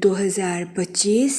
2025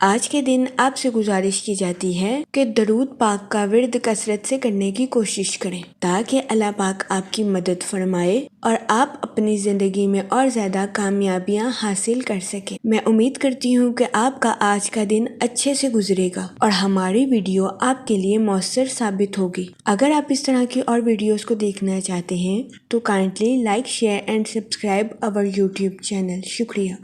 آج کے دن آپ سے گزارش کی جاتی ہے کہ درود پاک کا ورد کثرت سے کرنے کی کوشش کریں تاکہ اللہ پاک آپ کی مدد فرمائے اور آپ اپنی زندگی میں اور زیادہ کامیابیاں حاصل کر سکیں۔ میں امید کرتی ہوں کہ آپ کا آج کا دن اچھے سے گزرے گا اور ہماری ویڈیو آپ کے لیے مؤثر ثابت ہوگی۔ اگر آپ اس طرح کی اور ویڈیوز کو دیکھنا چاہتے ہیں تو kindly like, share and subscribe our YouTube channel. شکریہ۔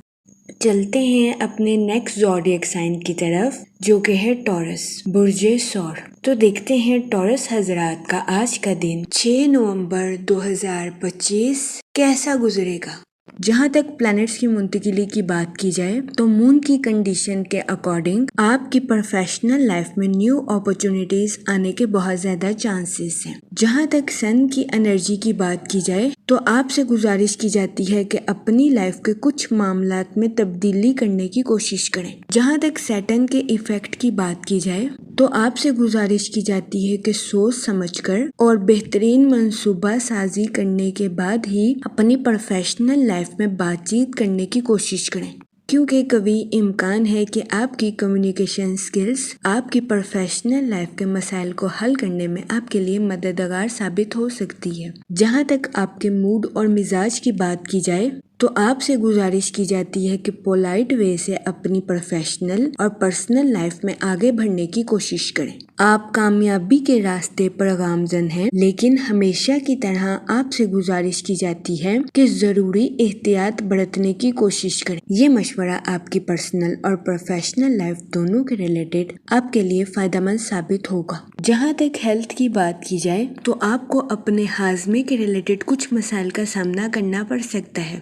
چلتے ہیں اپنے نیکسٹ زوڈیک سائن کی طرف جو کہ ہے ٹورس، برج ثور۔ تو دیکھتے ہیں ٹورس حضرات کا آج کا دن 6 نومبر 2025 کیسا گزرے گا۔ جہاں تک پلانٹس کی منتقلی کی بات کی جائے تو مون کی کنڈیشن کے اکارڈنگ آپ کی پروفیشنل لائف میں نیو اپرچونٹیز آنے کے بہت زیادہ چانسز ہیں۔ جہاں تک سن کی انرجی کی بات کی جائے تو آپ سے گزارش کی جاتی ہے کہ اپنی لائف کے کچھ معاملات میں تبدیلی کرنے کی کوشش کریں۔ جہاں تک سیٹن کے ایفیکٹ کی بات کی جائے تو آپ سے گزارش کی جاتی ہے کہ سوچ سمجھ کر اور بہترین منصوبہ سازی کرنے کے بعد ہی اپنی پروفیشنل لائف میں بات چیت کرنے کی کوشش کریں، کیونکہ کبھی امکان ہے کہ آپ کی کمیونیکیشن سکلز آپ کی پروفیشنل لائف کے مسائل کو حل کرنے میں آپ کے لیے مددگار ثابت ہو سکتی ہے۔ جہاں تک آپ کے موڈ اور مزاج کی بات کی جائے تو آپ سے گزارش کی جاتی ہے کہ پولائٹ وے سے اپنی پروفیشنل اور پرسنل لائف میں آگے بڑھنے کی کوشش کریں۔ آپ کامیابی کے راستے پر گامزن ہیں، لیکن ہمیشہ کی طرح آپ سے گزارش کی جاتی ہے کہ ضروری احتیاط برتنے کی کوشش کریں۔ یہ مشورہ آپ کی پرسنل اور پروفیشنل لائف دونوں کے ریلیٹڈ آپ کے لیے فائدہ مند ثابت ہوگا۔ جہاں تک ہیلتھ کی بات کی جائے تو آپ کو اپنے ہاضمے کے ریلیٹڈ کچھ مسائل کا سامنا کرنا پڑ سکتا ہے۔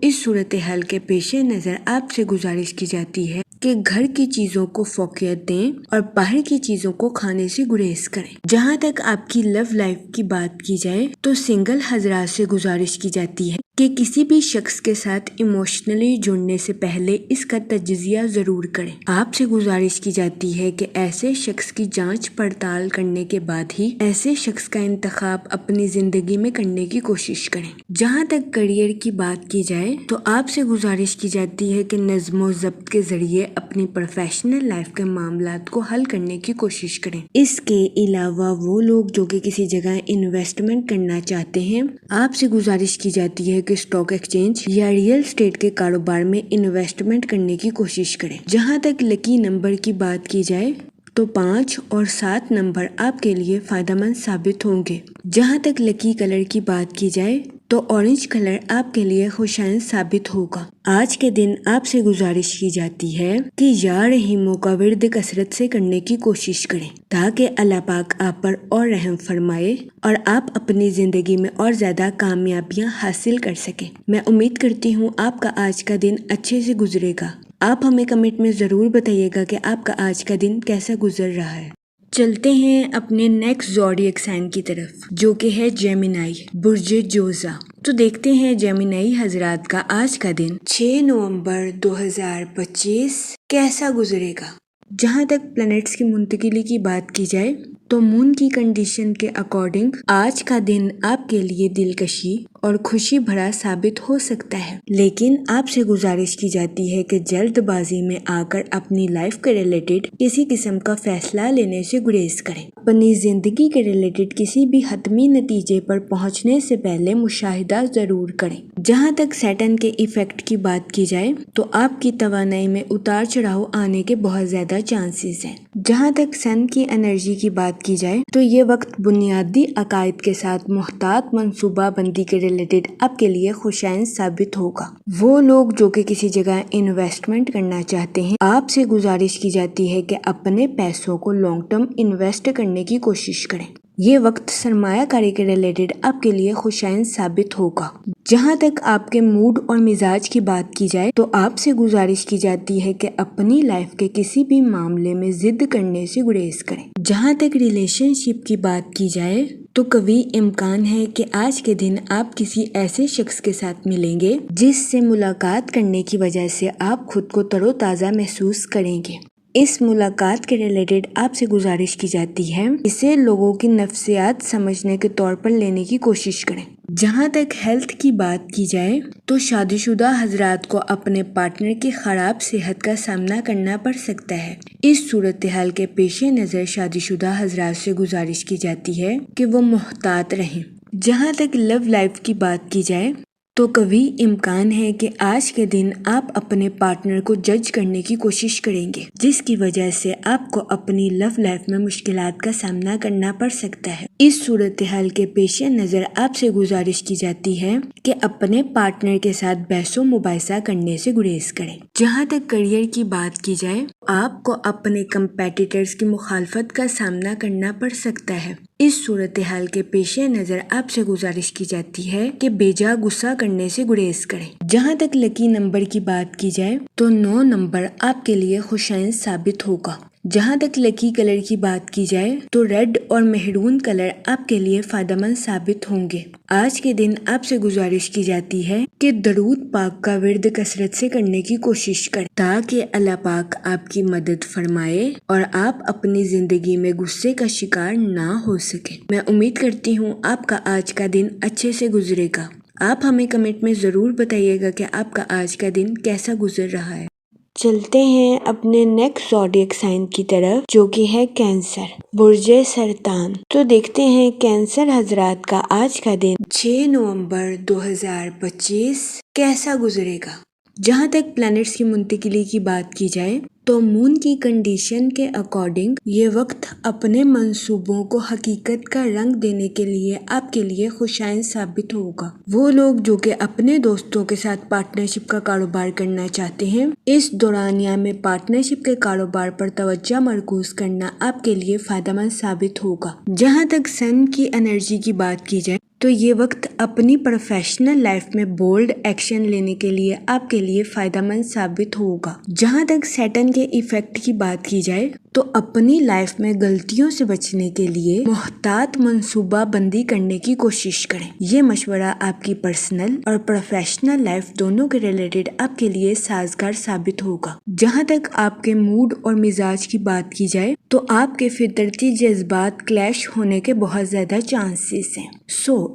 اس صورتحال کے پیش نظر آپ سے گزارش کی جاتی ہے کہ گھر کی چیزوں کو فوقیت دیں اور باہر کی چیزوں کو کھانے سے گریز کریں۔ جہاں تک آپ کی لو لائف کی بات کی جائے تو سنگل حضرات سے گزارش کی جاتی ہے کہ کسی بھی شخص کے ساتھ ایموشنلی جڑنے سے پہلے اس کا تجزیہ ضرور کریں۔ آپ سے گزارش کی جاتی ہے کہ ایسے شخص کی جانچ پڑتال کرنے کے بعد ہی ایسے شخص کا انتخاب اپنی زندگی میں کرنے کی کوشش کریں۔ جہاں تک کریئر کی بات کی جائے تو آپ سے گزارش کی جاتی ہے کہ نظم و ضبط کے ذریعے اپنی پروفیشنل لائف کے معاملات کو حل کرنے کی کوشش کریں۔ اس کے علاوہ وہ لوگ جو کہ کسی جگہ انویسٹمنٹ کرنا چاہتے ہیں، آپ سے گزارش کی جاتی ہے کہ اسٹاک ایکسچینج یا ریئل اسٹیٹ کے کاروبار میں انویسٹمنٹ کرنے کی کوشش کریں۔ جہاں تک لکی نمبر کی بات کی جائے تو 5 اور 7 نمبر آپ کے لیے فائدہ مند ثابت ہوں گے۔ جہاں تک لکی کلر کی بات کی جائے تو اورنج کلر آپ کے لیے خوشائند ثابت ہوگا۔ آج کے دن آپ سے گزارش کی جاتی ہے کہ یا رحیموں کا ورد کثرت سے کرنے کی کوشش کریں تاکہ اللہ پاک آپ پر اور رحم فرمائے اور آپ اپنی زندگی میں اور زیادہ کامیابیاں حاصل کر سکیں۔ میں امید کرتی ہوں آپ کا آج کا دن اچھے سے گزرے گا۔ آپ ہمیں کمنٹ میں ضرور بتائیے گا کہ آپ کا آج کا دن کیسا گزر رہا ہے۔ چلتے ہیں اپنے نیکسٹ زوڈیک سائن کی طرف جو کہ ہے جیمینائی، برج جوزا۔ تو دیکھتے ہیں جیمینائی حضرات کا آج کا دن 6 نومبر 2025 کیسا گزرے گا۔ جہاں تک پلانٹس کی منتقلی کی بات کی جائے تو مون کی کنڈیشن کے اکارڈنگ آج کا دن آپ کے لیے دلکشی اور خوشی بھرا ثابت ہو سکتا ہے، لیکن آپ سے گزارش کی جاتی ہے کہ جلد بازی میں آ کر اپنی لائف کے ریلیٹڈ کسی قسم کا فیصلہ لینے سے گریز کریں۔ اپنی زندگی کے ریلیٹڈ کسی بھی حتمی نتیجے پر پہنچنے سے پہلے مشاہدہ ضرور کریں۔ جہاں تک سیٹن کے ایفیکٹ کی بات کی جائے تو آپ کی توانائی میں اتار چڑھاؤ آنے کے بہت زیادہ چانسز ہیں۔ جہاں تک سن کی انرجی کی بات کی جائے تو یہ وقت بنیادی عقائد کے ساتھ محتاط منصوبہ بندی کے ریلیٹڈ آپ کے لیے خوشائند ثابت ہوگا۔ وہ لوگ جو کہ کسی جگہ انویسٹمنٹ کرنا چاہتے ہیں، آپ سے گزارش کی جاتی ہے کہ اپنے پیسوں کو لانگ ٹرم انویسٹ کرنے کی کوشش کریں۔ یہ وقت سرمایہ کاری کے ریلیٹڈ آپ کے لیے خوشائند ثابت ہوگا۔ جہاں تک آپ کے موڈ اور مزاج کی بات کی جائے تو آپ سے گزارش کی جاتی ہے کہ اپنی لائف کے کسی بھی معاملے میں ضد کرنے سے گریز کریں۔ جہاں تک ریلیشن شپ کی بات کی جائے تو کبھی امکان ہے کہ آج کے دن آپ کسی ایسے شخص کے ساتھ ملیں گے جس سے ملاقات کرنے کی وجہ سے آپ خود کو تر و تازہ محسوس کریں گے۔ اس ملاقات کے ریلیٹڈ آپ سے گزارش کی جاتی ہے اسے لوگوں کی نفسیات سمجھنے کے طور پر لینے کی کوشش کریں۔ جہاں تک ہیلتھ کی بات کی جائے تو شادی شدہ حضرات کو اپنے پارٹنر کی خراب صحت کا سامنا کرنا پڑ سکتا ہے۔ اس صورتحال کے پیش نظر شادی شدہ حضرات سے گزارش کی جاتی ہے کہ وہ محتاط رہیں۔ جہاں تک لو لائف کی بات کی جائے تو قوی امکان ہے کہ آج کے دن آپ اپنے پارٹنر کو جج کرنے کی کوشش کریں گے، جس کی وجہ سے آپ کو اپنی لو لائف میں مشکلات کا سامنا کرنا پڑ سکتا ہے۔ اس صورتحال کے پیش نظر آپ سے گزارش کی جاتی ہے کہ اپنے پارٹنر کے ساتھ بحث و مباحثہ کرنے سے گریز کریں۔ جہاں تک کیریئر کی بات کی جائے آپ کو اپنے کمپیٹیٹرز کی مخالفت کا سامنا کرنا پڑ سکتا ہے۔ اس صورتحال کے پیش نظر آپ سے گزارش کی جاتی ہے کہ بیجا غصہ کرنے سے گریز کریں۔ جہاں تک لکی نمبر کی بات کی جائے تو 9 نمبر آپ کے لیے خوشائن ثابت ہوگا۔ جہاں تک لکی کلر کی بات کی جائے تو ریڈ اور مہرون کلر آپ کے لیے فائدہ مند ثابت ہوں گے۔ آج کے دن آپ سے گزارش کی جاتی ہے کہ درود پاک کا ورد کثرت سے کرنے کی کوشش کریں تاکہ اللہ پاک آپ کی مدد فرمائے اور آپ اپنی زندگی میں غصے کا شکار نہ ہو سکیں۔ میں امید کرتی ہوں آپ کا آج کا دن اچھے سے گزرے گا۔ آپ ہمیں کمنٹ میں ضرور بتائیے گا کہ آپ کا آج کا دن کیسا گزر رہا ہے۔ چلتے ہیں اپنے نیکسٹ زوڈیک سائن کی طرف جو کہ ہے کینسر، برج سرطان۔ تو دیکھتے ہیں کینسر حضرات کا آج کا دن 6 نومبر 2025 کیسا گزرے گا۔ جہاں تک پلانٹس کی منتقلی کی بات کی جائے تو مون کی کنڈیشن کے اکارڈنگ یہ وقت اپنے منصوبوں کو حقیقت کا رنگ دینے کے لیے آپ کے لیے خوشائن ثابت ہوگا۔ وہ لوگ جو کہ اپنے دوستوں کے ساتھ پارٹنرشپ کا کاروبار کرنا چاہتے ہیں، اس دورانیہ میں پارٹنرشپ کے کاروبار پر توجہ مرکوز کرنا آپ کے لیے فائدہ مند ثابت ہوگا۔ جہاں تک سن کی انرجی کی بات کی جائے تو یہ وقت اپنی پروفیشنل لائف میں بولڈ ایکشن لینے کے لیے آپ کے لیے فائدہ مند ثابت ہوگا۔ جہاں تک سیٹن کے ایفیکٹ کی بات کی جائے تو اپنی لائف میں غلطیوں سے بچنے کے لیے محتاط منصوبہ بندی کرنے کی کوشش کریں۔ یہ مشورہ آپ کی پرسنل اور پروفیشنل لائف دونوں کے ریلیٹڈ آپ کے لیے سازگار ثابت ہوگا۔ جہاں تک آپ کے موڈ اور مزاج کی بات کی جائے تو آپ کے فطرتی جذبات کلیش ہونے کے بہت زیادہ چانسز ہیں۔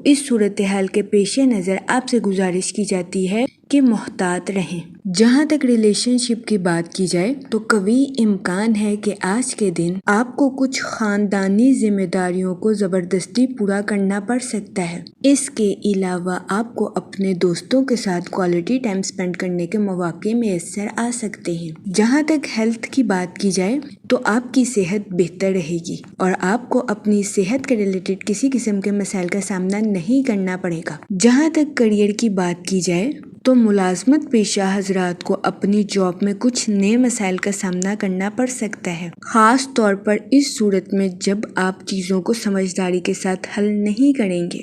اس صورتحال کے پیش نظر آپ سے گزارش کی جاتی ہے کہ محتاط رہیں۔ جہاں تک ریلیشن شپ کی بات کی جائے تو قوی امکان ہے کہ آج کے دن آپ کو کچھ خاندانی ذمہ داریوں کو زبردستی پورا کرنا پڑ سکتا ہے۔ اس کے علاوہ آپ کو اپنے دوستوں کے ساتھ کوالٹی ٹائم سپینڈ کرنے کے مواقع میسر آ سکتے ہیں۔ جہاں تک ہیلتھ کی بات کی جائے تو آپ کی صحت بہتر رہے گی اور آپ کو اپنی صحت کے ریلیٹڈ کسی قسم کے مسائل کا سامنا نہیں کرنا پڑے گا۔ جہاں تک کیریئر کی بات کی جائے تو ملازمت پیشہ حضرات کو اپنی جاب میں کچھ نئے مسائل کا سامنا کرنا پڑ سکتا ہے، خاص طور پر اس صورت میں جب آپ چیزوں کو سمجھداری کے ساتھ حل نہیں کریں گے۔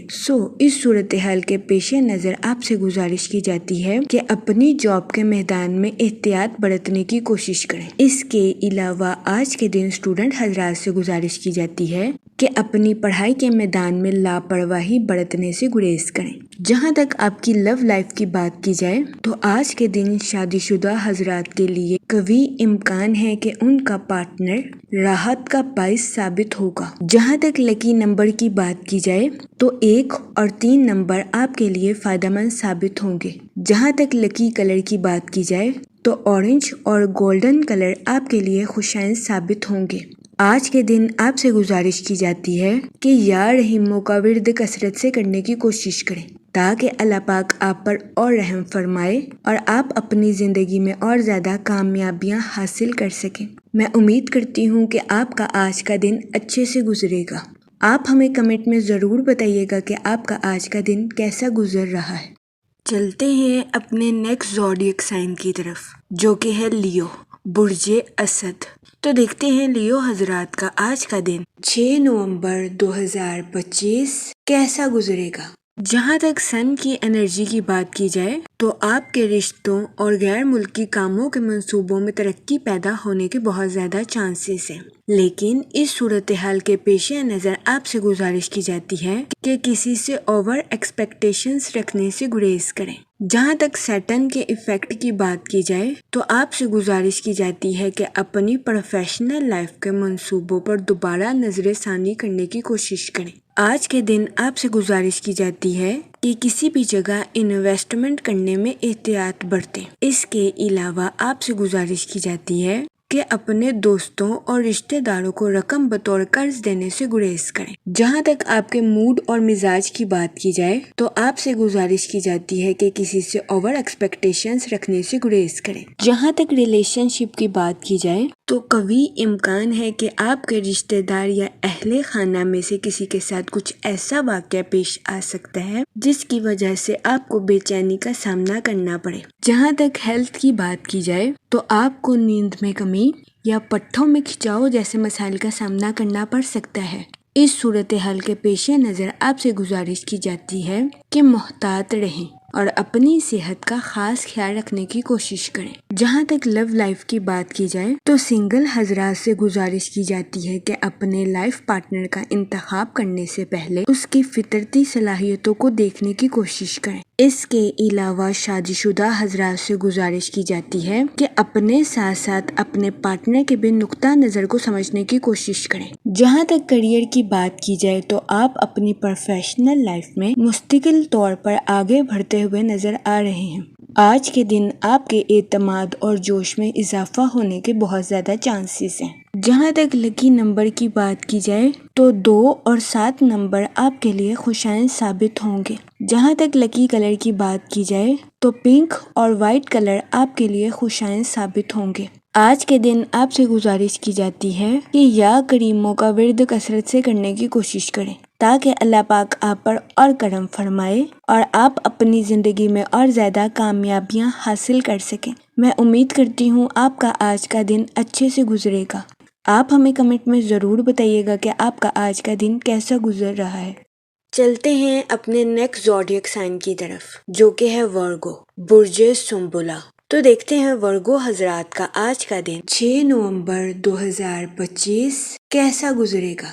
اس صورتحال کے پیش نظر آپ سے گزارش کی جاتی ہے کہ اپنی جاب کے میدان میں احتیاط برتنے کی کوشش کریں۔ اس کے علاوہ آج کے دن اسٹوڈنٹ حضرات سے گزارش کی جاتی ہے کہ اپنی پڑھائی کے میدان میں لاپرواہی برتنے سے گریز کریں۔ جہاں تک آپ کی لو لائف کی بات کی جائے تو آج کے دن شادی شدہ حضرات کے لیے قوی امکان ہے کہ ان کا پارٹنر راحت کا باعث ثابت ہوگا۔ جہاں تک لکی نمبر کی بات کی جائے تو 1 اور 3 نمبر آپ کے لیے فائدہ مند ثابت ہوں گے۔ جہاں تک لکی کلر کی بات کی جائے تو اورنج اور گولڈن کلر آپ کے لیے خوشائن ثابت ہوں گے۔ آج کے دن آپ سے گزارش کی جاتی ہے کہ یا رحیموں کا ورد کثرت سے کرنے کی کوشش کریں تاکہ اللہ پاک آپ پر اور رحم فرمائے اور آپ اپنی زندگی میں اور زیادہ کامیابیاں حاصل کر سکیں۔ میں امید کرتی ہوں کہ آپ کا آج کا دن اچھے سے گزرے گا۔ آپ ہمیں کمنٹ میں ضرور بتائیے گا کہ آپ کا آج کا دن کیسا گزر رہا ہے۔ چلتے ہیں اپنے نیکسٹ زوڈیک سائن کی طرف جو کہ ہے لیو، برج اسد۔ تو دیکھتے ہیں لیو حضرات کا آج کا دن 6 نومبر 2025 کیسا گزرے گا۔ جہاں تک سن کی انرجی کی بات کی جائے تو آپ کے رشتوں اور غیر ملکی کاموں کے منصوبوں میں ترقی پیدا ہونے کے بہت زیادہ چانسز ہیں، لیکن اس صورتحال کے پیش نظر آپ سے گزارش کی جاتی ہے کہ کسی سے اوور ایکسپیکٹیشنز رکھنے سے گریز کریں۔ جہاں تک سیٹن کے ایفیکٹ کی بات کی جائے تو آپ سے گزارش کی جاتی ہے کہ اپنی پروفیشنل لائف کے منصوبوں پر دوبارہ نظر ثانی کرنے کی کوشش کریں۔ آج کے دن آپ سے گزارش کی جاتی ہے کہ کسی بھی جگہ انویسٹمنٹ کرنے میں احتیاط برتیں۔ اس کے علاوہ آپ سے گزارش کی جاتی ہے کہ اپنے دوستوں اور رشتہ داروں کو رقم بطور قرض دینے سے گریز کریں۔ جہاں تک آپ کے موڈ اور مزاج کی بات کی جائے تو آپ سے گزارش کی جاتی ہے کہ کسی سے اوور ایکسپیکٹیشنز رکھنے سے گریز کریں۔ جہاں تک ریلیشن شپ کی بات کی جائے تو قوی امکان ہے کہ آپ کے رشتہ دار یا اہل خانہ میں سے کسی کے ساتھ کچھ ایسا واقعہ پیش آ سکتا ہے جس کی وجہ سے آپ کو بے چینی کا سامنا کرنا پڑے۔ جہاں تک ہیلتھ کی بات کی جائے تو آپ کو نیند میں کمی یا پٹھوں میں کھچاؤ جیسے مسائل کا سامنا کرنا پڑ سکتا ہے۔ اس صورتحال کے پیش نظر آپ سے گزارش کی جاتی ہے کہ محتاط رہیں اور اپنی صحت کا خاص خیال رکھنے کی کوشش کریں۔ جہاں تک لو لائف کی بات کی جائے تو سنگل حضرات سے گزارش کی جاتی ہے کہ اپنے لائف پارٹنر کا انتخاب کرنے سے پہلے اس کی فطرتی صلاحیتوں کو دیکھنے کی کوشش کریں۔ اس کے علاوہ شادی شدہ حضرات سے گزارش کی جاتی ہے کہ اپنے ساتھ ساتھ اپنے پارٹنر کے بھی نقطہ نظر کو سمجھنے کی کوشش کریں۔ جہاں تک کیریئر کی بات کی جائے تو آپ اپنی پروفیشنل لائف میں مستقل طور پر آگے بڑھتے ہوئے نظر آ رہے ہیں۔ آج کے دن آپ کے اعتماد اور جوش میں اضافہ ہونے کے بہت زیادہ چانسز ہیں۔ جہاں تک لکی نمبر کی بات کی جائے تو 2 اور 7 نمبر آپ کے لیے خوشائن ثابت ہوں گے۔ جہاں تک لکی کلر کی بات کی جائے تو پنک اور وائٹ کلر آپ کے لیے خوشائن ثابت ہوں گے۔ آج کے دن آپ سے گزارش کی جاتی ہے کہ یا کریموں کا ورد کثرت سے کرنے کی کوشش کریں تاکہ اللہ پاک آپ پر اور کرم فرمائے اور آپ اپنی زندگی میں اور زیادہ کامیابیاں حاصل کر سکیں۔ میں امید کرتی ہوں آپ کا آج کا دن اچھے سے گزرے گا۔ آپ ہمیں کمنٹ میں ضرور بتائیے گا کہ آپ کا آج کا دن کیسا گزر رہا ہے۔ چلتے ہیں اپنے نیکسٹ زوڈیک سائن کی طرف جو کہ ہے ورگو، برج سنبلا۔ تو دیکھتے ہیں ورگو حضرات کا آج کا دن 6 نومبر 2025 کیسا گزرے گا۔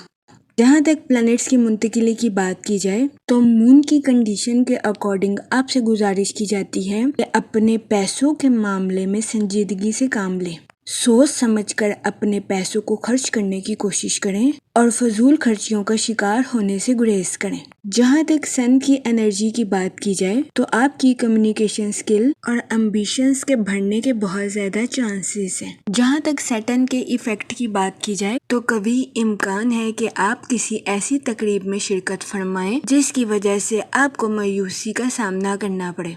جہاں تک پلانٹس کی منتقلی کی بات کی جائے تو مون کی کنڈیشن کے اکارڈنگ آپ سے گزارش کی جاتی ہے کہ اپنے پیسوں کے معاملے میں سنجیدگی سے کام لیں، سوچ سمجھ کر اپنے پیسوں کو خرچ کرنے کی کوشش کریں اور فضول خرچیوں کا شکار ہونے سے گریز کریں۔ جہاں تک سن کی انرجی کی بات کی جائے تو آپ کی کمیونیکیشن سکل اور امبیشنز کے بڑھنے کے بہت زیادہ چانسز ہیں۔ جہاں تک سیٹرن کے ایفیکٹ کی بات کی جائے تو قوی امکان ہے کہ آپ کسی ایسی تقریب میں شرکت فرمائیں جس کی وجہ سے آپ کو مایوسی کا سامنا کرنا پڑے۔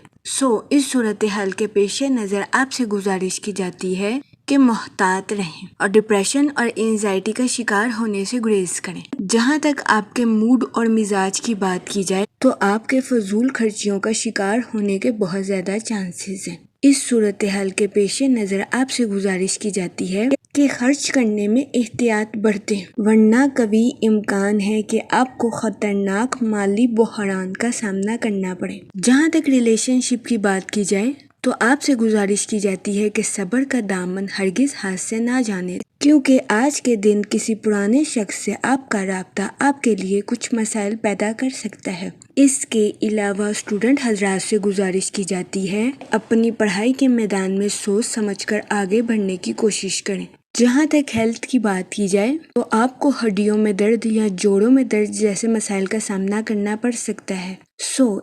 اس صورتحال کے پیش نظر آپ سے گزارش کی جاتی ہے کہ محتاط رہیں اور ڈپریشن اور اینزائٹی کا شکار ہونے سے گریز کریں۔ جہاں تک آپ کے موڈ اور مزاج کی بات کی جائے تو آپ کے فضول خرچیوں کا شکار ہونے کے بہت زیادہ چانسز ہیں۔ اس صورتحال کے پیش نظر آپ سے گزارش کی جاتی ہے کہ خرچ کرنے میں احتیاط برتیں ورنہ قوی امکان ہے کہ آپ کو خطرناک مالی بحران کا سامنا کرنا پڑے۔ جہاں تک ریلیشن شپ کی بات کی جائے تو آپ سے گزارش کی جاتی ہے کہ صبر کا دامن ہرگز ہاتھ سے نہ جانے کیونکہ آج کے دن کسی پرانے شخص سے آپ کا رابطہ آپ کے لیے کچھ مسائل پیدا کر سکتا ہے۔ اس کے علاوہ اسٹوڈنٹ حضرات سے گزارش کی جاتی ہے اپنی پڑھائی کے میدان میں سوچ سمجھ کر آگے بڑھنے کی کوشش کریں۔ جہاں تک ہیلتھ کی بات کی جائے تو آپ کو ہڈیوں میں درد یا جوڑوں میں درد جیسے مسائل کا سامنا کرنا پڑ سکتا ہے۔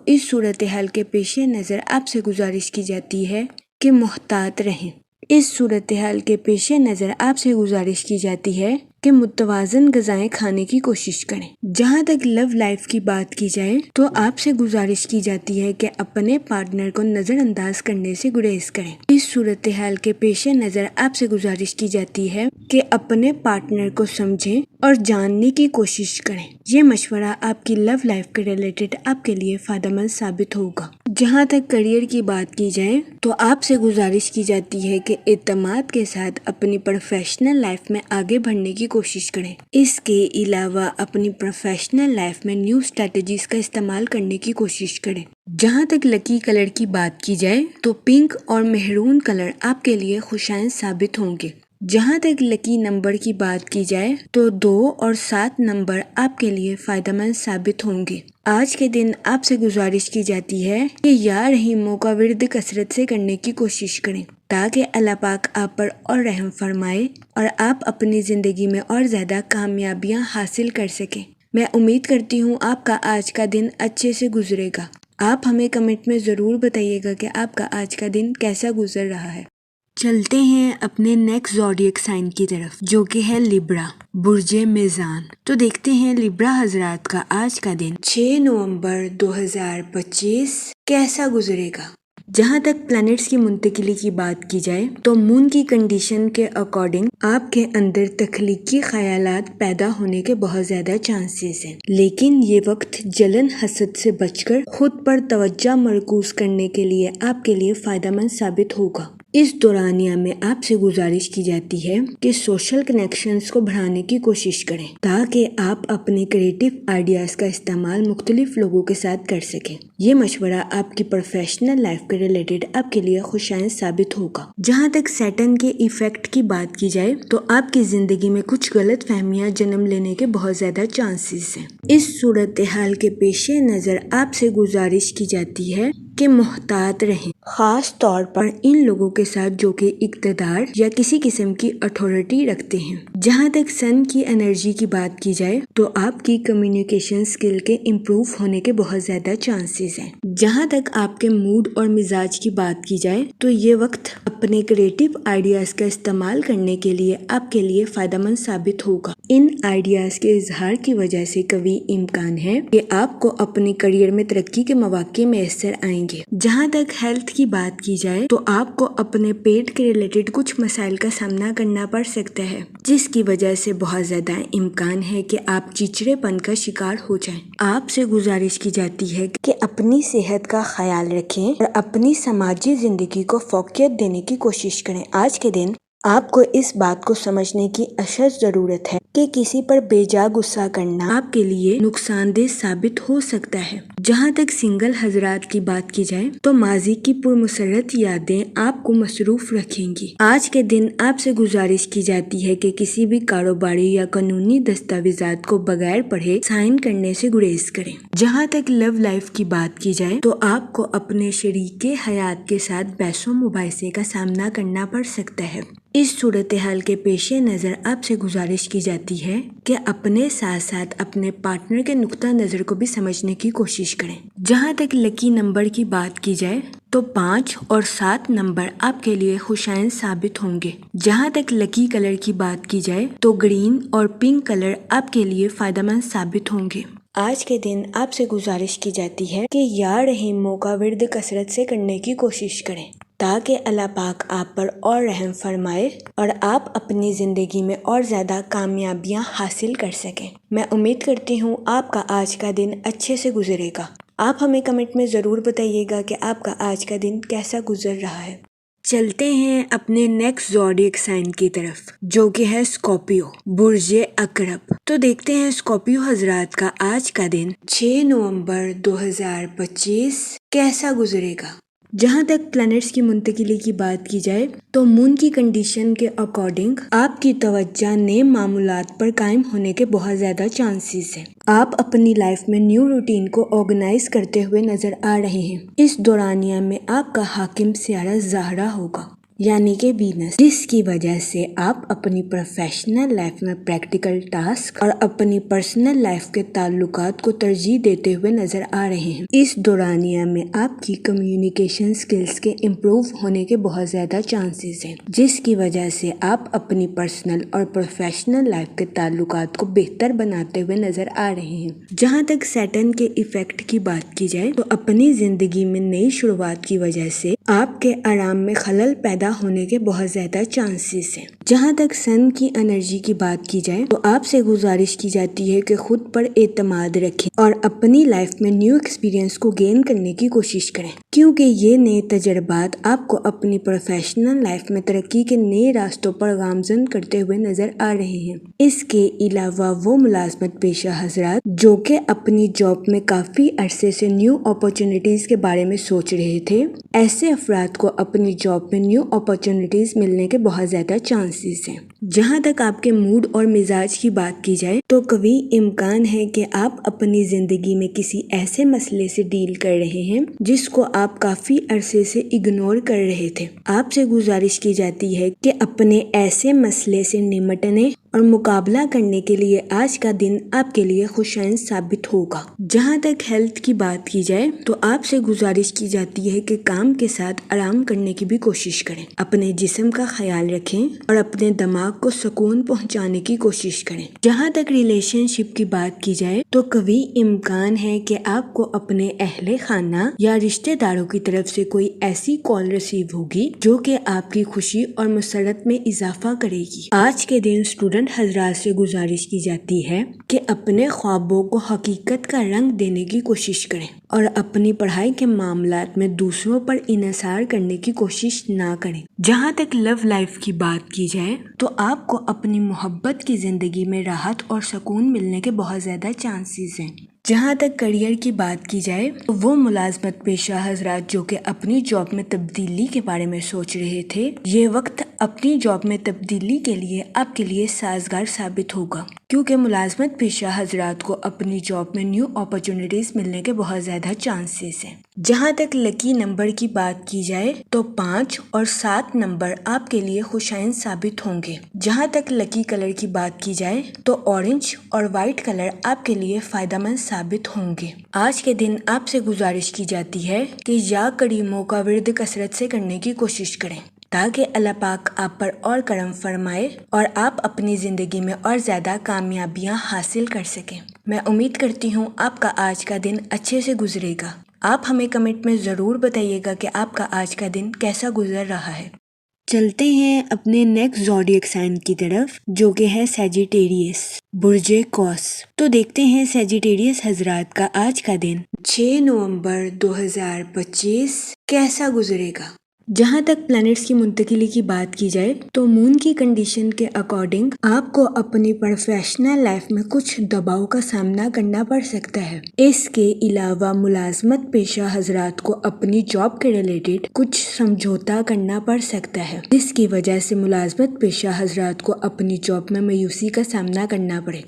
اس صورتحال کے پیش نظر آپ سے گزارش کی جاتی ہے کہ محتاط رہیں۔ اس صورتحال کے پیش نظر آپ سے گزارش کی جاتی ہے کہ متوازن غذائیں کھانے کی کوشش کریں۔ جہاں تک لو لائف کی بات کی جائے تو آپ سے گزارش کی جاتی ہے کہ اپنے پارٹنر کو نظر انداز کرنے سے گریز کریں۔ اس صورتحال کے پیش نظر آپ سے گزارش کی جاتی ہے کہ اپنے پارٹنر کو سمجھیں اور جاننے کی کوشش کریں۔ یہ مشورہ آپ کی لو لائف کے ریلیٹڈ آپ کے لیے فائدہ مند ثابت ہوگا۔ جہاں تک کیریئر کی بات کی جائے تو آپ سے گزارش کی جاتی ہے کہ اعتماد کے ساتھ اپنی پروفیشنل لائف میں آگے بڑھنے کی کوشش کریں۔ اس کے علاوہ اپنی پروفیشنل لائف میں نیو اسٹریٹجیز کا استعمال کرنے کی کوشش کریں۔ جہاں تک لکی کلر کی بات کی جائے تو پنک اور مہرون کلر آپ کے لیے خوشائن ثابت ہوں گے۔ جہاں تک لکی نمبر کی بات کی جائے تو 2 اور 7 نمبر آپ کے لیے فائدہ مند ثابت ہوں گے۔ آج کے دن آپ سے گزارش کی جاتی ہے کہ یا رحیموں کا ورد کثرت سے کرنے کی کوشش کریں تاکہ اللہ پاک آپ پر اور رحم فرمائے اور آپ اپنی زندگی میں اور زیادہ کامیابیاں حاصل کر سکیں۔ میں امید کرتی ہوں آپ کا آج کا دن اچھے سے گزرے گا۔ آپ ہمیں کمنٹ میں ضرور بتائیے گا کہ آپ کا آج کا دن کیسا گزر رہا ہے۔ چلتے ہیں اپنے نیکسٹ زوڈیک سائن کی طرف، جو کہ ہے لیبرا، برج میزان۔ تو دیکھتے ہیں لیبرا حضرات کا آج کا دن 6 نومبر 2025 کیسا گزرے گا۔ جہاں تک پلانٹس کی منتقلی کی بات کی جائے تو مون کی کنڈیشن کے اکارڈنگ آپ کے اندر تخلیقی خیالات پیدا ہونے کے بہت زیادہ چانسز ہیں، لیکن یہ وقت جلن حسد سے بچ کر خود پر توجہ مرکوز کرنے کے لیے آپ کے لیے فائدہ مند ثابت ہوگا۔ اس دورانیہ میں آپ سے گزارش کی جاتی ہے کہ سوشل کنیکشنز کو بڑھانے کی کوشش کریں تاکہ آپ اپنے کریٹو آئیڈیاز کا استعمال مختلف لوگوں کے ساتھ کر سکیں۔ یہ مشورہ آپ کی پروفیشنل لائف کے ریلیٹڈ آپ کے لیے خوشائند ثابت ہوگا۔ جہاں تک سیٹرن کے ایفیکٹ کی بات کی جائے تو آپ کی زندگی میں کچھ غلط فہمیاں جنم لینے کے بہت زیادہ چانسز ہیں۔ اس صورتحال کے پیش نظر آپ سے گزارش کی جاتی ہے کہ محتاط رہیں، خاص طور پر ان لوگوں کے ساتھ جو کہ اقتدار یا کسی قسم کی اتھارٹی رکھتے ہیں۔ جہاں تک سن کی انرجی کی بات کی جائے تو آپ کی کمیونیکیشن سکل کے امپروو ہونے کے بہت زیادہ چانسز ہیں۔ جہاں تک آپ کے موڈ اور مزاج کی بات کی جائے تو یہ وقت اپنے کریٹو آئیڈیاز کا استعمال کرنے کے لیے آپ کے لیے فائدہ مند ثابت ہوگا۔ ان آئیڈیاز کے اظہار کی وجہ سے قوی امکان ہے کہ آپ کو اپنے کریئر میں ترقی کے مواقع میسر آئیں گے۔ جہاں تک ہیلتھ کی بات کی جائے تو آپ کو اپنے پیٹ کے ریلیٹڈ کچھ مسائل کا سامنا کرنا پڑ سکتا ہے، جس کی وجہ سے بہت زیادہ امکان ہے کہ آپ چچڑے پن کا شکار ہو جائیں۔ آپ سے گزارش کی جاتی ہے کہ اپنی صحت کا خیال رکھیں اور اپنی سماجی زندگی کو فوقیت دینے کی کوشش کریں۔ آج کے دن آپ کو اس بات کو سمجھنے کی اشد ضرورت ہے کہ کسی پر بے جا غصہ کرنا آپ کے لیے نقصان دہ ثابت ہو سکتا ہے۔ جہاں تک سنگل حضرات کی بات کی جائے تو ماضی کی پرمسرت یادیں آپ کو مصروف رکھیں گی۔ آج کے دن آپ سے گزارش کی جاتی ہے کہ کسی بھی کاروباری یا قانونی دستاویزات کو بغیر پڑھے سائن کرنے سے گریز کریں۔ جہاں تک لو لائف کی بات کی جائے تو آپ کو اپنے شریک حیات کے ساتھ بحث و مباحثے کا سامنا کرنا پڑ سکتا ہے۔ اس صورتحال کے پیش نظر آپ سے گزارش کی جاتی ہے کہ اپنے ساتھ ساتھ اپنے پارٹنر کے نقطہ نظر کو بھی سمجھنے کی کوشش کریں۔ جہاں تک لکی نمبر کی بات کی جائے تو 5 اور 7 نمبر آپ کے لیے خوشائند ثابت ہوں گے۔ جہاں تک لکی کلر کی بات کی جائے تو گرین اور پنک کلر آپ کے لیے فائدہ مند ثابت ہوں گے۔ آج کے دن آپ سے گزارش کی جاتی ہے کہ یا رحیموں کا ورد کثرت سے کرنے کی کوشش کریں تاکہ اللہ پاک آپ پر اور رحم فرمائے اور آپ اپنی زندگی میں اور زیادہ کامیابیاں حاصل کر سکیں۔ میں امید کرتی ہوں آپ کا آج کا دن اچھے سے گزرے گا۔ آپ ہمیں کمنٹ میں ضرور بتائیے گا کہ آپ کا آج کا دن کیسا گزر رہا ہے۔ چلتے ہیں اپنے نیکسٹ زوڈیک سائن کی طرف، جو کہ ہے اسکارپیو، برج عقرب۔ تو دیکھتے ہیں اسکارپیو حضرات کا آج کا دن 6 نومبر 2025 کیسا گزرے گا۔ جہاں تک پلانٹس کی منتقلی کی بات کی جائے تو مون کی کنڈیشن کے اکارڈنگ آپ کی توجہ نئے معمولات پر قائم ہونے کے بہت زیادہ چانسز ہیں۔ آپ اپنی لائف میں نیو روٹین کو آرگنائز کرتے ہوئے نظر آ رہے ہیں۔ اس دورانیہ میں آپ کا حاکم سیارہ زہرہ ہوگا، یعنی کہ وینس، جس کی وجہ سے آپ اپنی پروفیشنل لائف میں پریکٹیکل ٹاسک اور اپنی پرسنل لائف کے تعلقات کو ترجیح دیتے ہوئے نظر آ رہے ہیں۔ اس دورانیہ میں آپ کی کمیونیکیشن سکلز کے امپروو ہونے کے بہت زیادہ چانسز ہیں، جس کی وجہ سے آپ اپنی پرسنل اور پروفیشنل لائف کے تعلقات کو بہتر بناتے ہوئے نظر آ رہے ہیں۔ جہاں تک سیٹرن کے ایفیکٹ کی بات کی جائے تو اپنی زندگی میں نئی شروعات کی وجہ سے آپ کے آرام میں خلل پیدا ہونے کے بہت زیادہ چانسز ہیں۔ جہاں تک سن کی انرجی کی بات کی جائے تو آپ سے گزارش کی جاتی ہے کہ خود پر اعتماد رکھیں اور اپنی لائف میں نیو ایکسپیرینس کو گین کرنے کی کوشش کریں، کیونکہ یہ نئے تجربات آپ کو اپنی پروفیشنل لائف میں ترقی کے نئے راستوں پر گامزن کرتے ہوئے نظر آ رہے ہیں۔ اس کے علاوہ وہ ملازمت پیشہ حضرات جو کہ اپنی جاب میں کافی عرصے سے نیو اپارچونیٹیز کے بارے میں سوچ رہے تھے، ایسے افراد کو اپنی جاب میں نیو اپارچونیٹیز ملنے کے بہت زیادہ چانسز ہیں۔ جہاں تک آپ کے موڈ اور مزاج کی بات کی جائے تو قوی امکان ہے کہ آپ اپنی زندگی میں کسی ایسے مسئلے سے ڈیل کر رہے ہیں جس کو آپ کافی عرصے سے اگنور کر رہے تھے۔ آپ سے گزارش کی جاتی ہے کہ اپنے ایسے مسئلے سے نمٹنے اور مقابلہ کرنے کے لیے آج کا دن آپ کے لیے خوشائن ثابت ہوگا۔ جہاں تک ہیلتھ کی بات کی جائے تو آپ سے گزارش کی جاتی ہے کہ کام کے ساتھ آرام کرنے کی بھی کوشش کریں، اپنے جسم کا خیال رکھیں اور اپنے دماغ کو سکون پہنچانے کی کوشش کریں۔ جہاں تک ریلیشن شپ کی بات کی جائے تو قوی امکان ہے کہ آپ کو اپنے اہل خانہ یا رشتہ داروں کی طرف سے کوئی ایسی کال ریسیو ہوگی جو کہ آپ کی خوشی اور مسرت میں اضافہ کرے گی۔ آج کے دن اسٹوڈنٹ حضرات سے گزارش کی جاتی ہے کہ اپنے خوابوں کو حقیقت کا رنگ دینے کی کوشش کریں اور اپنی پڑھائی کے معاملات میں دوسروں پر انحصار کرنے کی کوشش نہ کریں۔ جہاں تک لو لائف کی بات کی جائے تو آپ کو اپنی محبت کی زندگی میں راحت اور سکون ملنے کے بہت زیادہ چانسز ہیں۔ جہاں تک کریئر کی بات کی جائے تو وہ ملازمت پیشہ حضرات جو کہ اپنی جاب میں تبدیلی کے بارے میں سوچ رہے تھے، یہ وقت اپنی جاب میں تبدیلی کے لیے آپ کے لیے سازگار ثابت ہوگا، کیونکہ ملازمت پیشہ حضرات کو اپنی جاب میں نیو اپرچونٹیز ملنے کے بہت زیادہ چانسز ہیں۔ جہاں تک لکی نمبر کی بات کی جائے تو 5 اور 7 نمبر آپ کے لیے خوشائن ثابت ہوں گے۔ جہاں تک لکی کلر کی بات کی جائے تو اورنج اور وائٹ کلر آپ کے لیے فائدہ مند ثابت ہوں گے۔ آج کے دن آپ سے گزارش کی جاتی ہے کہ یا کریموں کا ورد کثرت سے کرنے کی کوشش کریں تاکہ اللہ پاک آپ پر اور کرم فرمائے اور آپ اپنی زندگی میں اور زیادہ کامیابیاں حاصل کر سکیں۔ میں امید کرتی ہوں آپ کا آج کا دن اچھے سے گزرے گا۔ آپ ہمیں کمنٹ میں ضرور بتائیے گا کہ آپ کا آج کا دن کیسا گزر رہا ہے۔ چلتے ہیں اپنے نیکسٹ زوڈیک سائن کی طرف جو کہ ہے سیجیٹیریس، برج قوس۔ تو دیکھتے ہیں سیجیٹیریس حضرات کا آج کا دن 6 نومبر 2025 کیسا گزرے گا۔ جہاں تک پلانٹس کی منتقلی کی بات کی جائے تو مون کی کنڈیشن کے اکارڈنگ آپ کو اپنی پروفیشنل لائف میں کچھ دباؤ کا سامنا کرنا پڑ سکتا ہے۔ اس کے علاوہ ملازمت پیشہ حضرات کو اپنی جاب کے ریلیٹڈ کچھ سمجھوتا کرنا پڑ سکتا ہے، جس کی وجہ سے ملازمت پیشہ حضرات کو اپنی جاب میں مایوسی کا سامنا کرنا پڑے۔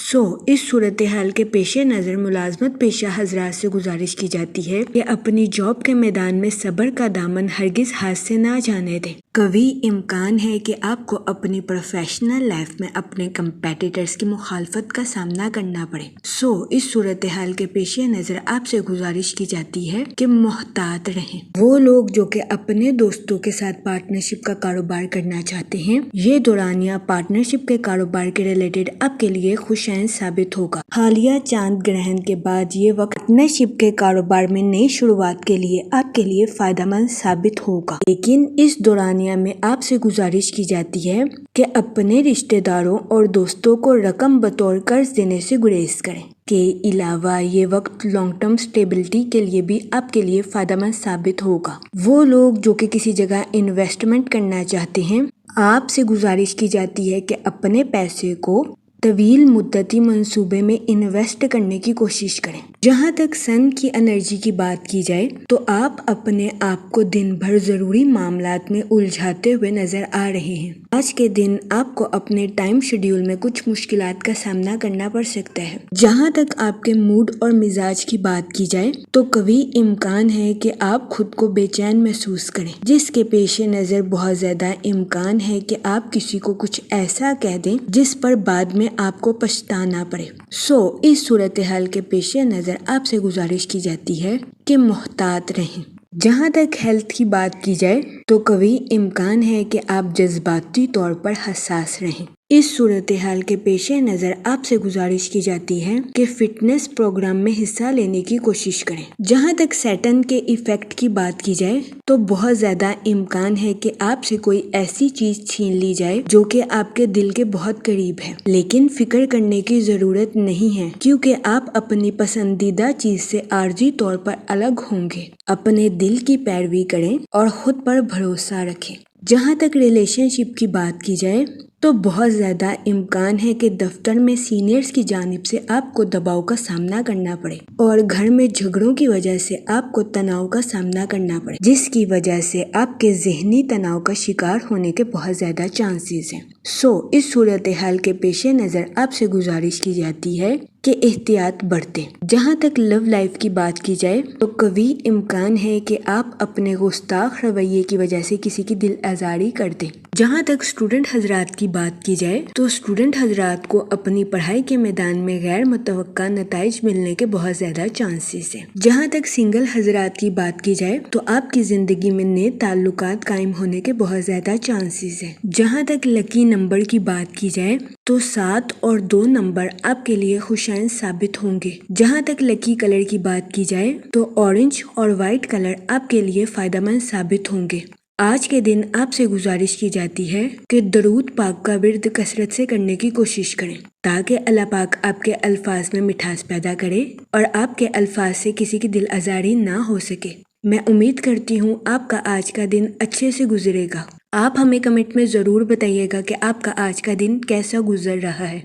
اس صورتحال کے پیش نظر ملازمت پیشہ حضرات سے گزارش کی جاتی ہے کہ اپنی جاب کے میدان میں صبر کا دامن ہرگز ہاتھ سے نہ جانے دیں۔ قوی امکان ہے کہ آپ کو اپنی پروفیشنل لائف میں اپنے کمپیٹیٹرز کی مخالفت کا سامنا کرنا پڑے۔ اس صورتحال کے پیش نظر آپ سے گزارش کی جاتی ہے کہ محتاط رہیں۔ وہ لوگ جو کہ اپنے دوستوں کے ساتھ پارٹنرشپ کا کاروبار کرنا چاہتے ہیں، یہ دورانیہ پارٹنرشپ کے کاروبار کے ریلیٹڈ آپ کے لیے خوشائن ثابت ہوگا۔ حالیہ چاند گرہن کے بعد یہ وقت پارٹنرشپ کے کاروبار میں نئی شروعات کے لیے آپ کے لیے فائدہ مند ثابت ہوگا، لیکن اس دورانیہ میں آپ سے گزارش کی جاتی ہے کہ اپنے رشتہ داروں اور دوستوں کو رقم بطور قرض دینے سے گریز کریں۔ کے علاوہ یہ وقت لانگ ٹرم سٹیبلٹی کے لیے بھی آپ کے لیے فائدہ مند ثابت ہوگا۔ وہ لوگ جو کہ کسی جگہ انویسٹمنٹ کرنا چاہتے ہیں، آپ سے گزارش کی جاتی ہے کہ اپنے پیسے کو طویل مدتی منصوبے میں انویسٹ کرنے کی کوشش کریں۔ جہاں تک سن کی انرجی کی بات کی جائے تو آپ اپنے آپ کو دن بھر ضروری معاملات میں الجھاتے ہوئے نظر آ رہے ہیں۔ آج کے دن آپ کو اپنے ٹائم شیڈیول میں کچھ مشکلات کا سامنا کرنا پڑ سکتا ہے۔ جہاں تک آپ کے موڈ اور مزاج کی بات کی جائے تو قوی امکان ہے کہ آپ خود کو بے چین محسوس کریں، جس کے پیش نظر بہت زیادہ امکان ہے کہ آپ کسی کو کچھ ایسا کہہ دیں جس پر بعد میں آپ کو پچھتانا پڑے۔ اس صورتحال کے پیش نظر آپ سے گزارش کی جاتی ہے کہ محتاط رہیں۔ جہاں تک ہیلتھ کی بات کی جائے تو قوی امکان ہے کہ آپ جذباتی طور پر حساس رہیں۔ اس صورتحال کے پیش نظر آپ سے گزارش کی جاتی ہے کہ فٹنس پروگرام میں حصہ لینے کی کوشش کریں۔ جہاں تک سیٹن کے ایفیکٹ کی بات کی جائے تو بہت زیادہ امکان ہے کہ آپ سے کوئی ایسی چیز چھین لی جائے جو کہ آپ کے دل کے بہت قریب ہے، لیکن فکر کرنے کی ضرورت نہیں ہے کیونکہ آپ اپنی پسندیدہ چیز سے عارضی طور پر الگ ہوں گے۔ اپنے دل کی پیروی کریں اور خود پر بھروسہ رکھیں۔ جہاں تک ریلیشن شپ کی بات کی جائے تو بہت زیادہ امکان ہے کہ دفتر میں سینئرز کی جانب سے آپ کو دباؤ کا سامنا کرنا پڑے اور گھر میں جھگڑوں کی وجہ سے آپ کو تناؤ کا سامنا کرنا پڑے، جس کی وجہ سے آپ کے ذہنی تناؤ کا شکار ہونے کے بہت زیادہ چانسز ہیں۔ اس صورتحال کے پیش نظر آپ سے گزارش کی جاتی ہے کہ احتیاط برتیں۔ جہاں تک لو لائف کی بات کی جائے تو قوی امکان ہے کہ آپ اپنے گستاخ رویے کی وجہ سے کسی کی دل آزاری کر دیں۔ جہاں تک اسٹوڈنٹ حضرات کی بات کی جائے تو اسٹوڈنٹ حضرات کو اپنی پڑھائی کے میدان میں غیر متوقع نتائج ملنے کے بہت زیادہ چانسز ہیں۔ جہاں تک سنگل حضرات کی بات کی جائے تو آپ کی زندگی میں نئے تعلقات قائم ہونے کے بہت زیادہ چانسز ہیں۔ جہاں تک لکی نمبر کی بات کی جائے تو 7 اور 2 نمبر آپ کے لیے خوشائن ثابت ہوں گے۔ جہاں تک لکی کلر کی بات کی جائے تو اورنج اور وائٹ کلر آپ کے لیے فائدہ مند ثابت ہوں گے۔ آج کے دن آپ سے گزارش کی جاتی ہے کہ درود پاک کا ورد کثرت سے کرنے کی کوشش کریں تاکہ اللہ پاک آپ کے الفاظ میں مٹھاس پیدا کرے اور آپ کے الفاظ سے کسی کی دل آزاری نہ ہو سکے۔ میں امید کرتی ہوں آپ کا آج کا دن اچھے سے گزرے گا۔ آپ ہمیں کمنٹ میں ضرور بتائیے گا کہ آپ کا آج کا دن کیسا گزر رہا ہے۔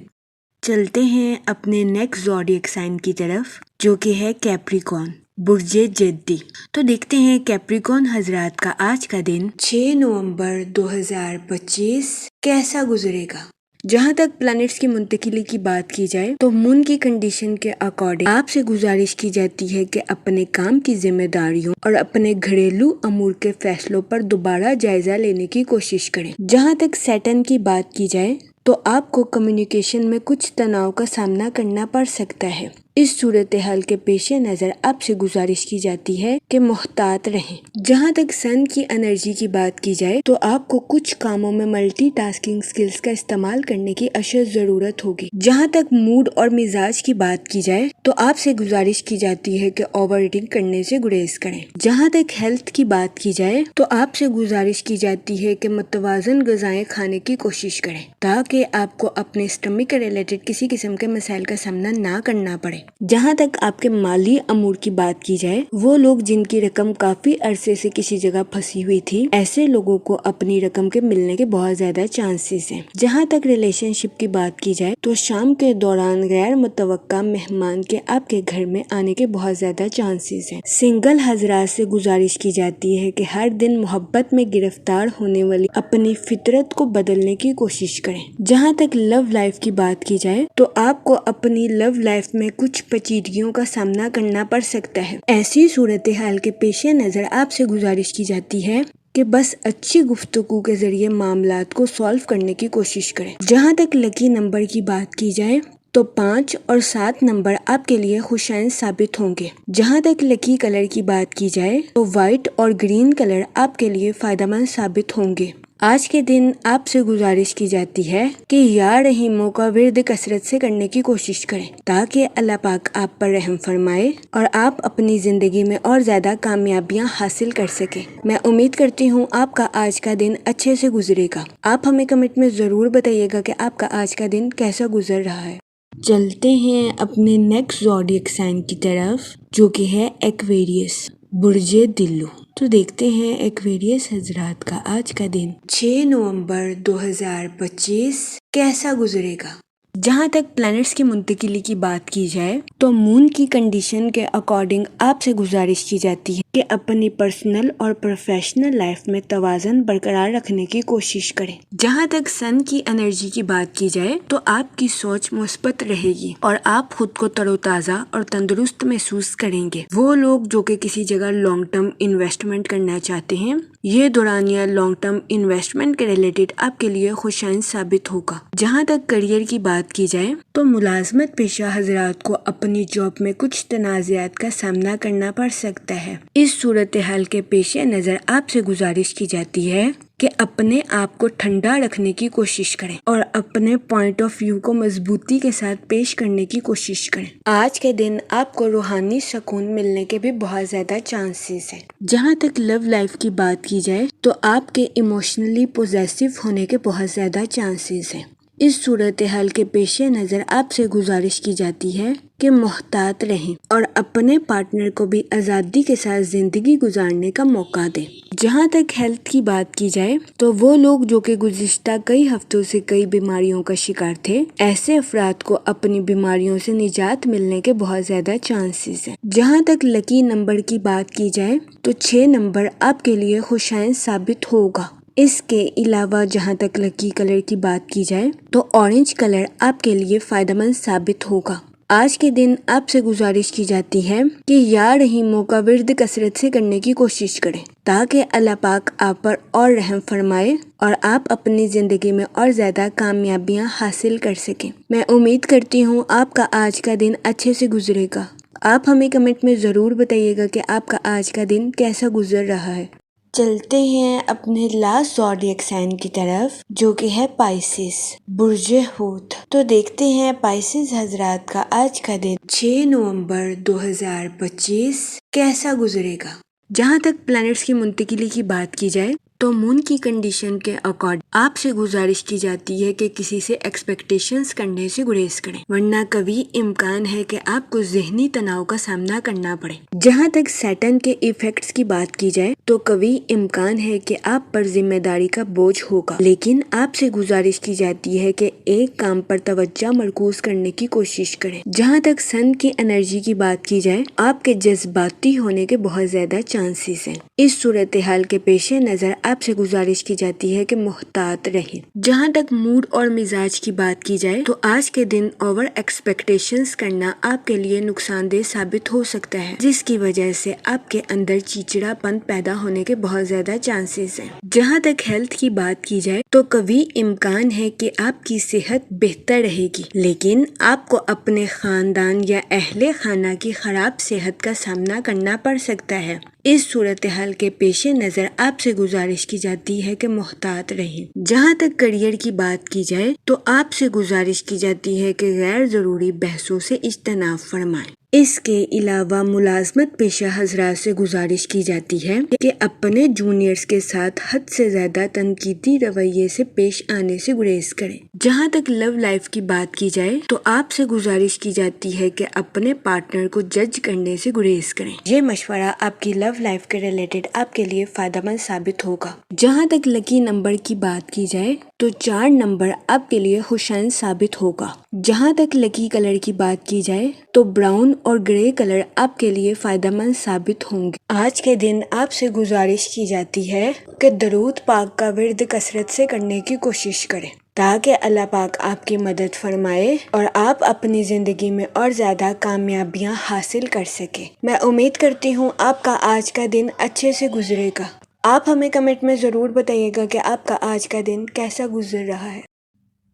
چلتے ہیں اپنے نیکسٹ زوڈیک سائن کی طرف جو کہ ہے کیپریکون، برج جدی۔ تو دیکھتے ہیں کیپریکون حضرات کا آج کا دن 6 نومبر 2025 کیسا گزرے گا۔ جہاں تک پلانٹس کی منتقلی کی بات کی جائے تو مون کی کنڈیشن کے اکارڈنگ آپ سے گزارش کی جاتی ہے کہ اپنے کام کی ذمہ داریوں اور اپنے گھریلو امور کے فیصلوں پر دوبارہ جائزہ لینے کی کوشش کریں۔ جہاں تک سیٹرن کی بات کی جائے تو آپ کو کمیونیکیشن میں کچھ تناؤ کا سامنا کرنا پڑ سکتا ہے۔ اس صورتحال کے پیش نظر آپ سے گزارش کی جاتی ہے کہ محتاط رہیں۔ جہاں تک سن کی انرجی کی بات کی جائے تو آپ کو کچھ کاموں میں ملٹی ٹاسکنگ سکلز کا استعمال کرنے کی اشد ضرورت ہوگی۔ جہاں تک موڈ اور مزاج کی بات کی جائے تو آپ سے گزارش کی جاتی ہے کہ اوور ایٹنگ کرنے سے گریز کریں۔ جہاں تک ہیلتھ کی بات کی جائے تو آپ سے گزارش کی جاتی ہے کہ متوازن غذائیں کھانے کی کوشش کریں تاکہ آپ کو اپنے اسٹمک کے ریلیٹڈ کسی قسم کے مسائل کا سامنا نہ کرنا پڑے۔ جہاں تک آپ کے مالی امور کی بات کی جائے وہ لوگ جن کی رقم کافی عرصے سے کسی جگہ پھنسی ہوئی تھی، ایسے لوگوں کو اپنی رقم کے ملنے کے بہت زیادہ چانسز ہیں۔ جہاں تک ریلیشن شپ کی بات کی جائے تو شام کے دوران غیر متوقع مہمان کے آپ کے گھر میں آنے کے بہت زیادہ چانسز ہیں۔ سنگل حضرات سے گزارش کی جاتی ہے کہ ہر دن محبت میں گرفتار ہونے والی اپنی فطرت کو بدلنے کی کوشش کریں۔ جہاں تک لو لائف کی بات کی جائے تو آپ کو اپنی لو لائف میں کچھ پیچیدگیوں کا سامنا کرنا پڑ سکتا ہے۔ ایسی صورتحال کے پیش نظر آپ سے گزارش کی جاتی ہے کہ بس اچھی گفتگو کے ذریعے معاملات کو سالو کرنے کی کوشش کریں۔ جہاں تک لکی نمبر کی بات کی جائے تو 5 اور 7 نمبر آپ کے لیے خوشائن ثابت ہوں گے۔ جہاں تک لکی کلر کی بات کی جائے تو وائٹ اور گرین کلر آپ کے لیے فائدہ مند ثابت ہوں گے۔ آج کے دن آپ سے گزارش کی جاتی ہے کہ یا رحیموں کا ورد کثرت سے کرنے کی کوشش کریں تاکہ اللہ پاک آپ پر رحم فرمائے اور آپ اپنی زندگی میں اور زیادہ کامیابیاں حاصل کر سکیں۔ میں امید کرتی ہوں آپ کا آج کا دن اچھے سے گزرے گا۔ آپ ہمیں کمنٹ میں ضرور بتائیے گا کہ آپ کا آج کا دن کیسا گزر رہا ہے۔ چلتے ہیں اپنے نیکسٹ زوڈیک سائن کی طرف جو کہ ہے ایکویریس، برج دلو۔ تو دیکھتے ہیں ایکویریس حضرات کا آج کا دن 6 نومبر 2025 کیسا گزرے گا۔ جہاں تک پلانٹس کی منتقلی کی بات کی جائے تو مون کی کنڈیشن کے اکارڈنگ آپ سے گزارش کی جاتی ہے کہ اپنی پرسنل اور پروفیشنل لائف میں توازن برقرار رکھنے کی کوشش کریں۔ جہاں تک سن کی انرجی کی بات کی جائے تو آپ کی سوچ مثبت رہے گی اور آپ خود کو تر و تازہ اور تندرست محسوس کریں گے۔ وہ لوگ جو کہ کسی جگہ لانگ ٹرم انویسٹمنٹ کرنا چاہتے ہیں، یہ دورانیہ لانگ ٹرم انویسٹمنٹ کے ریلیٹڈ آپ کے لیے خوشائن ثابت ہوگا۔ جہاں تک کریئر کی بات کی جائے تو ملازمت پیشہ حضرات کو اپنی جاب میں کچھ تنازعات کا سامنا کرنا پڑ سکتا ہے۔ اس صورتحال کے پیش نظر آپ سے گزارش کی جاتی ہے کہ اپنے آپ کو ٹھنڈا رکھنے کی کوشش کریں اور اپنے پوائنٹ آف ویو کو مضبوطی کے ساتھ پیش کرنے کی کوشش کریں۔ آج کے دن آپ کو روحانی سکون ملنے کے بھی بہت زیادہ چانسز ہیں۔ جہاں تک لو لائف کی بات کی جائے تو آپ کے ایموشنلی پوزیسو ہونے کے بہت زیادہ چانسز ہیں۔ اس صورتحال کے پیش نظر آپ سے گزارش کی جاتی ہے کہ محتاط رہیں اور اپنے پارٹنر کو بھی آزادی کے ساتھ زندگی گزارنے کا موقع دیں۔ جہاں تک ہیلتھ کی بات کی جائے تو وہ لوگ جو کہ گزشتہ کئی ہفتوں سے کئی بیماریوں کا شکار تھے، ایسے افراد کو اپنی بیماریوں سے نجات ملنے کے بہت زیادہ چانسز ہیں۔ جہاں تک لکی نمبر کی بات کی جائے تو 6 نمبر آپ کے لیے خوشائن ثابت ہوگا۔ اس کے علاوہ جہاں تک لکی کلر کی بات کی جائے تو اورنج کلر آپ کے لیے فائدہ مند ثابت ہوگا۔ آج کے دن آپ سے گزارش کی جاتی ہے کہ یا رحیموں کا ورد کثرت سے کرنے کی کوشش کریں تاکہ اللہ پاک آپ پر اور رحم فرمائے اور آپ اپنی زندگی میں اور زیادہ کامیابیاں حاصل کر سکیں۔ میں امید کرتی ہوں آپ کا آج کا دن اچھے سے گزرے گا۔ آپ ہمیں کمنٹ میں ضرور بتائیے گا کہ آپ کا آج کا دن کیسا گزر رہا ہے۔ چلتے ہیں اپنے لاسٹ زوڈیک سائن کی طرف جو کہ ہے پائسس، برج حوت۔ تو دیکھتے ہیں پائسس حضرات کا آج کا دن 6 نومبر 2025 کیسا گزرے گا۔ جہاں تک پلانٹس کی منتقلی کی بات کی جائے تو مون کی کنڈیشن کے اکارڈنگ آپ سے گزارش کی جاتی ہے کہ کسی سے ایکسپیکٹیشنز کرنے سے گریز کریں، ورنہ کبھی امکان ہے کہ آپ کو ذہنی تناؤ کا سامنا کرنا پڑے۔ جہاں تک سیٹن کے ایفیکٹس کی بات کی جائے تو کبھی امکان ہے کہ آپ پر ذمہ داری کا بوجھ ہوگا، لیکن آپ سے گزارش کی جاتی ہے کہ ایک کام پر توجہ مرکوز کرنے کی کوشش کریں۔ جہاں تک سن کی انرجی کی بات کی جائے آپ کے جذباتی ہونے کے بہت زیادہ چانسز ہیں۔ اس صورتحال کے پیش نظر آپ سے گزارش کی جاتی ہے کہ محتاط رہیں۔ جہاں تک موڈ اور مزاج کی بات کی جائے تو آج کے دن اوور ایکسپیکٹیشنز کرنا آپ کے لیے نقصان دہ ثابت ہو سکتا ہے، جس کی وجہ سے آپ کے اندر چڑچڑا پن پیدا ہونے کے بہت زیادہ چانسز ہیں۔ جہاں تک ہیلتھ کی بات کی جائے تو کبھی امکان ہے کہ آپ کی صحت بہتر رہے گی، لیکن آپ کو اپنے خاندان یا اہل خانہ کی خراب صحت کا سامنا کرنا پڑ سکتا ہے۔ اس صورتحال کے پیش نظر آپ سے گزارش کی جاتی ہے کہ محتاط رہیں۔ جہاں تک کریئر کی بات کی جائے تو آپ سے گزارش کی جاتی ہے کہ غیر ضروری بحثوں سے اجتناب فرمائیں۔ اس کے علاوہ ملازمت پیشہ حضرات سے گزارش کی جاتی ہے کہ اپنے جونیئرز کے ساتھ حد سے زیادہ تنقیدی رویے سے پیش آنے سے گریز کریں۔ جہاں تک لو لائف کی بات کی جائے تو آپ سے گزارش کی جاتی ہے کہ اپنے پارٹنر کو جج کرنے سے گریز کریں۔ یہ مشورہ آپ کی لو لائف کے ریلیٹڈ آپ کے لیے فائدہ مند ثابت ہوگا۔ جہاں تک لکی نمبر کی بات کی جائے تو 4 نمبر آپ کے لیے خوشائن ثابت ہوگا۔ جہاں تک لکی کلر کی بات کی جائے تو براؤن اور گرے کلر آپ کے لیے فائدہ مند ثابت ہوں گے۔ آج کے دن آپ سے گزارش کی جاتی ہے کہ درود پاک کا ورد کثرت سے کرنے کی کوشش کریں تاکہ اللہ پاک آپ کی مدد فرمائے اور آپ اپنی زندگی میں اور زیادہ کامیابیاں حاصل کر سکیں۔ میں امید کرتی ہوں آپ کا آج کا دن اچھے سے گزرے گا۔ آپ ہمیں کمنٹ میں ضرور بتائیے گا کہ آپ کا آج کا دن کیسا گزر رہا ہے۔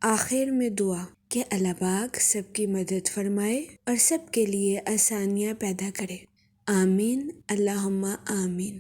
آخر میں دعا کہ اللہ پاک سب کی مدد فرمائے اور سب کے لیے آسانیاں پیدا کرے۔ آمین، اللہم آمین۔